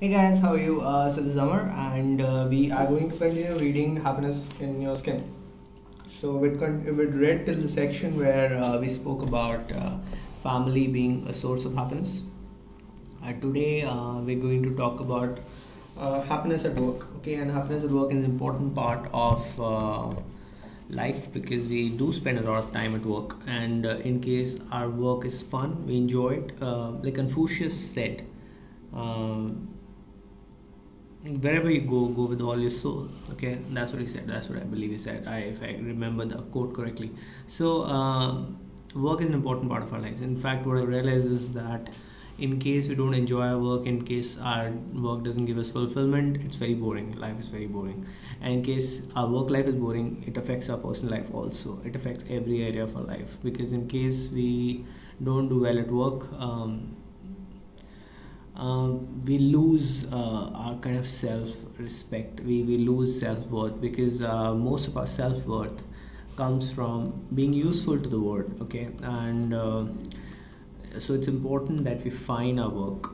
Hey guys, how are you? So this is Amar, and we are going to continue reading Happiness in Your Skin. So we read till the section where we spoke about family being a source of happiness. Today we're going to talk about happiness at work. Okay, and happiness at work is an important part of life because we do spend a lot of time at work, and in case our work is fun, we enjoy it. Like Confucius said. Wherever you go with all your soul. Okay, that's what he said, that's what I believe he said, if I remember the quote correctly. So work is an important part of our lives. In fact, what I realized is that in case we don't enjoy our work, in case our work doesn't give us fulfillment, it's very boring. Life is very boring. And in case our work life is boring, it affects our personal life also. It affects every area of our life, because in case we don't do well at work, we lose our kind of self-respect. We lose self-worth, because most of our self-worth comes from being useful to the world. Okay, and so it's important that we find our work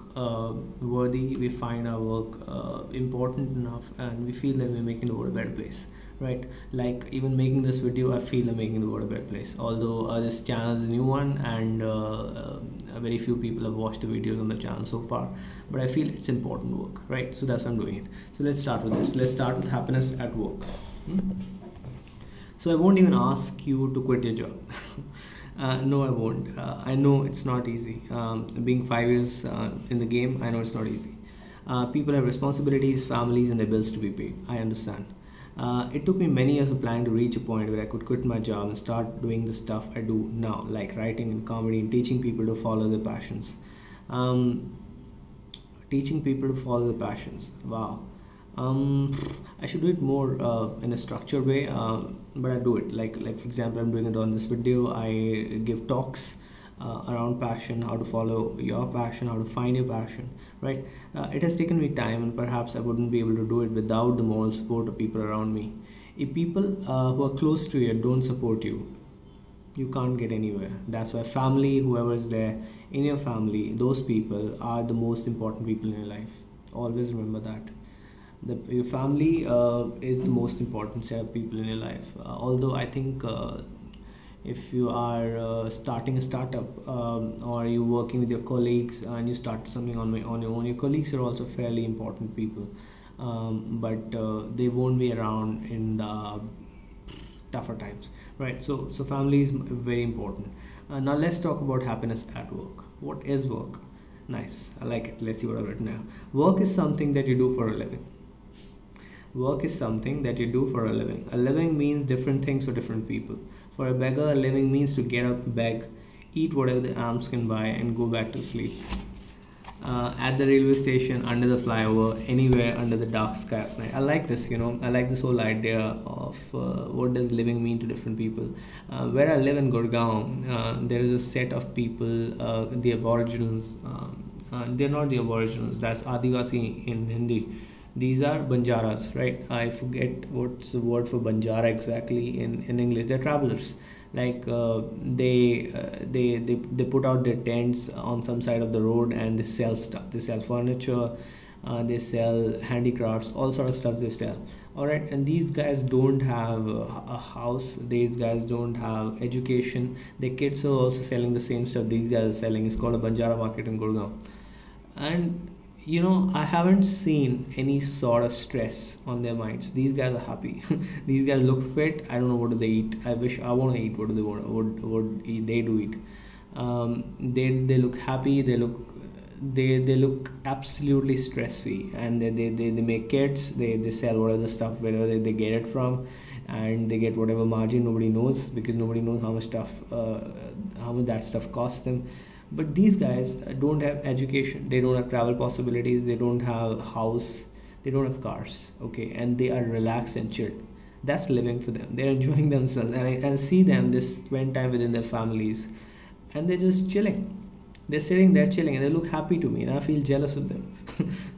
worthy, we find our work important enough, and we feel that we're making the world a better place, right? Like even making this video, I feel I'm making the world a better place. Although this channel is a new one, and very few people have watched the videos on the channel so far, but I feel it's important work, right? So that's why I'm doing it. So let's start with this. Let's start with happiness at work. So I won't even ask you to quit your job. No, I won't. I know it's not easy. Being 5 years in the game, I know it's not easy. People have responsibilities, families, and their bills to be paid. I understand. It took me many years of planning to reach a point where I could quit my job and start doing the stuff I do now, like writing and comedy and teaching people to follow their passions. Teaching people to follow their passions. Wow. I should do it more in a structured way, but I do it. Like for example, I'm doing it on this video. I give talks around passion, how to follow your passion, how to find your passion, right? It has taken me time, and perhaps I wouldn't be able to do it without the moral support of people around me. If people who are close to you don't support you, you can't get anywhere. That's why family, whoever is there in your family, those people are the most important people in your life. Always remember that. Your family is the most important set of people in your life. Although I think if you are starting a startup, or you're working with your colleagues and you start something on your own, your colleagues are also fairly important people, but they won't be around in the tougher times, right? So family is very important. Now let's talk about happiness at work. What is work? Nice, I like it. Let's see what I've written now. Work is something that you do for a living. Work is something that you do for a living. A living means different things for different people. For a beggar, a living means to get up, beg, eat whatever the alms can buy, and go back to sleep. At the railway station, under the flyover, anywhere under the dark sky at night. I like this, I like this whole idea of what does living mean to different people. Where I live in Gurgaon, there is a set of people, the Aboriginals. They're not the Aboriginals, that's Adivasi in Hindi. These are Banjaras, right? I forget what's the word for Banjara exactly in English. They're travelers. Like they put out their tents on some side of the road, and they sell stuff. They sell furniture, they sell handicrafts, all sort of stuff they sell. All right, and these guys don't have a house. These guys don't have education. Their kids are also selling the same stuff these guys are selling. It's called a Banjara market in Gurgaon, and I haven't seen any sort of stress on their minds. These guys are happy. These guys look fit. I don't know what do they eat. I wish I want to eat. What do they want? What they do eat? They look happy. They look absolutely stress free, and they make kids. They sell whatever stuff wherever they get it from, and they get whatever margin. Nobody knows, because nobody knows how much that stuff costs them. But these guys don't have education, they don't have travel possibilities, they don't have house, they don't have cars, okay, and they are relaxed and chilled. That's living for them. They're enjoying themselves, and I see them, they spend time within their families, and they're just chilling. They're sitting there chilling, and they look happy to me, and I feel jealous of them.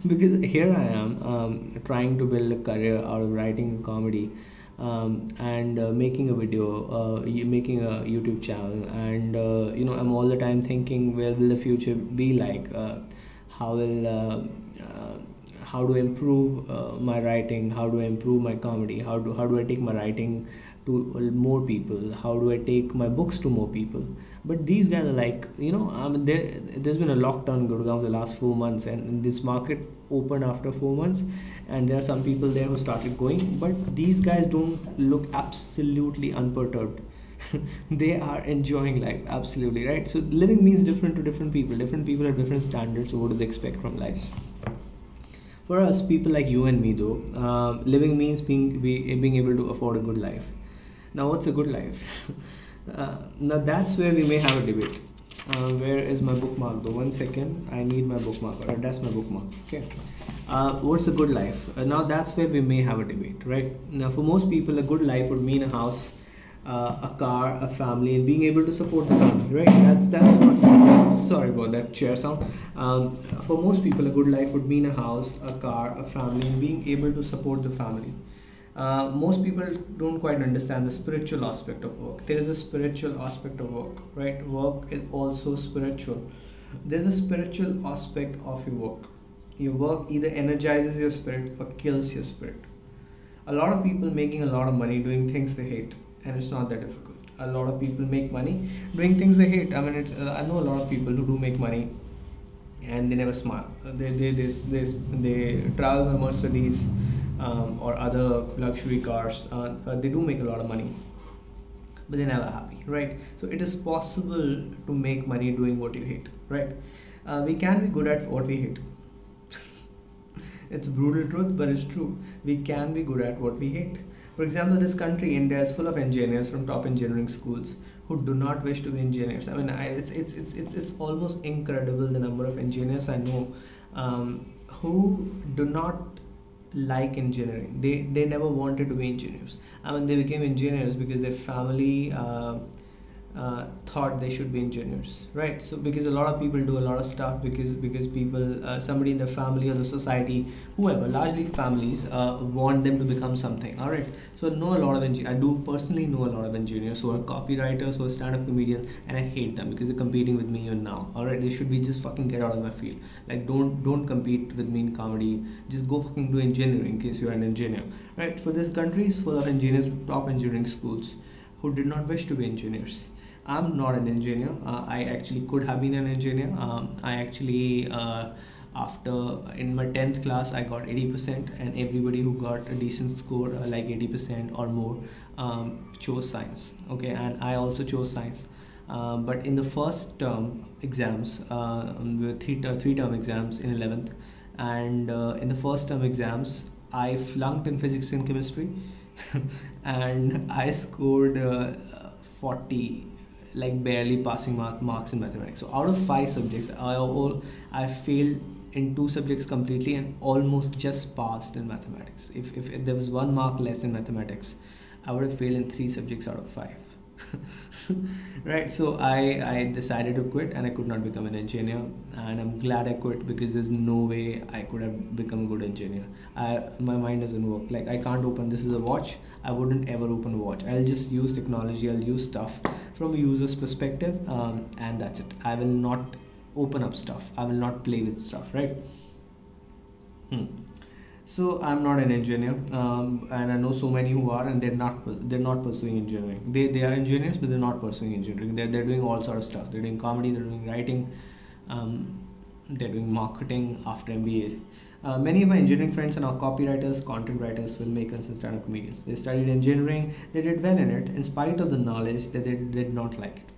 Because here I am, trying to build a career out of writing and comedy, and making a video, making a YouTube channel, and I'm all the time thinking, where will the future be like? How will how do I improve my writing, how do I improve my comedy, how do I take my writing to more people, how do I take my books to more people. But these guys are like, I mean, there's been a lockdown in Gurgaon the last 4 months, and this market opened after 4 months, and there are some people there who started going, but these guys don't look absolutely unperturbed. They are enjoying life absolutely, right? So living means different to different people. Different people have different standards. So what do they expect from lives? For us, people like you and me, though, living means being able to afford a good life. Now, what's a good life? Now, that's where we may have a debate. Where is my bookmark, though? 1 second, I need my bookmark. That's my bookmark. Okay. What's a good life? Now, that's where we may have a debate, right? Now, for most people, a good life would mean a house, a car, a family, and being able to support the family, right? That's what. Sorry about that chair sound. For most people, a good life would mean a house, a car, a family, and being able to support the family. Most people don't quite understand the spiritual aspect of work. There is a spiritual aspect of work, right? Work is also spiritual. There's a spiritual aspect of your work. Your work either energizes your spirit or kills your spirit. A lot of people making a lot of money doing things they hate, and it's not that difficult. A lot of people make money doing things they hate. I mean, I know a lot of people who do make money and they never smile. They travel by Mercedes or other luxury cars. They do make a lot of money, but they're never happy, right? So it is possible to make money doing what you hate, right? We can be good at what we hate. It's a brutal truth, but it's true. We can be good at what we hate. For example, this country, India, is full of engineers from top engineering schools who do not wish to be engineers. I mean, it's almost incredible the number of engineers I know who do not like engineering. They never wanted to be engineers. I mean, they became engineers because their family thought they should be engineers, right? So because a lot of people do a lot of stuff because people, somebody in the family or the society, whoever, largely families, want them to become something. All right. So I know a lot of I do personally know a lot of engineers who are copywriters, who are stand-up comedians, and I hate them because they're competing with me even now. All right. They should be just fucking get out of my field. Like don't compete with me in comedy. Just go fucking do engineering in case you're an engineer, right? For this country is full of engineers, top engineering schools, who did not wish to be engineers. I'm not an engineer. I actually could have been an engineer. I actually, after in my 10th class, I got 80%, and everybody who got a decent score, like 80% or more, chose science. Okay, and I also chose science. But in the first term exams, the three term exams in 11th, and in the first term exams, I flunked in physics and chemistry, and I scored 40, like barely passing marks in mathematics. So out of 5 subjects, I failed in 2 subjects completely and almost just passed in mathematics. If there was 1 mark less in mathematics, I would have failed in 3 subjects out of 5. Right, so I decided to quit, and I could not become an engineer, and I'm glad I quit because there's no way I could have become a good engineer. My mind doesn't work. Like, I can't open, this is a watch, I wouldn't ever open a watch. I'll just use technology, I'll use stuff from a user's perspective, and that's it. I will not open up stuff, I will not play with stuff, right? So I'm not an engineer, and I know so many who are, and they're not pursuing engineering. They are engineers, but they're not pursuing engineering. They're doing all sort of stuff. They're doing comedy, they're doing writing, they're doing marketing after MBA. Many of my engineering friends are now copywriters, content writers, filmmakers, and stand-up comedians. They studied engineering, they did well in it, in spite of the knowledge that they did not like it.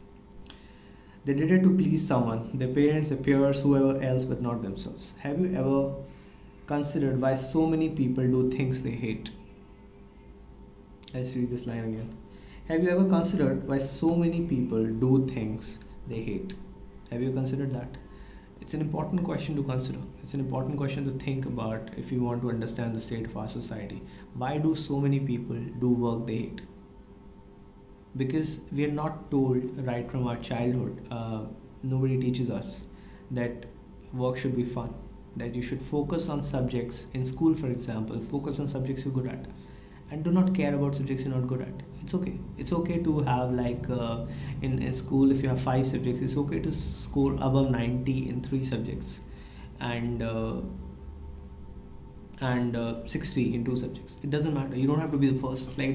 They did it to please someone, their parents, their peers, whoever else, but not themselves. Have you ever considered why so many people do things they hate? Let's read this line again. Have you ever considered why so many people do things they hate? Have you considered that? It's an important question to consider. It's an important question to think about if you want to understand the state of our society. Why do so many people do work they hate? Because we are not told right from our childhood. Nobody teaches us that work should be fun, that you should focus on subjects in school, for example, focus on subjects you're good at, and do not care about subjects you're not good at. It's okay. It's okay to have, like, in school, if you have 5 subjects, it's okay to score above 90 in 3 subjects, and and 60 in two subjects. It doesn't matter. You don't have to be the first. Like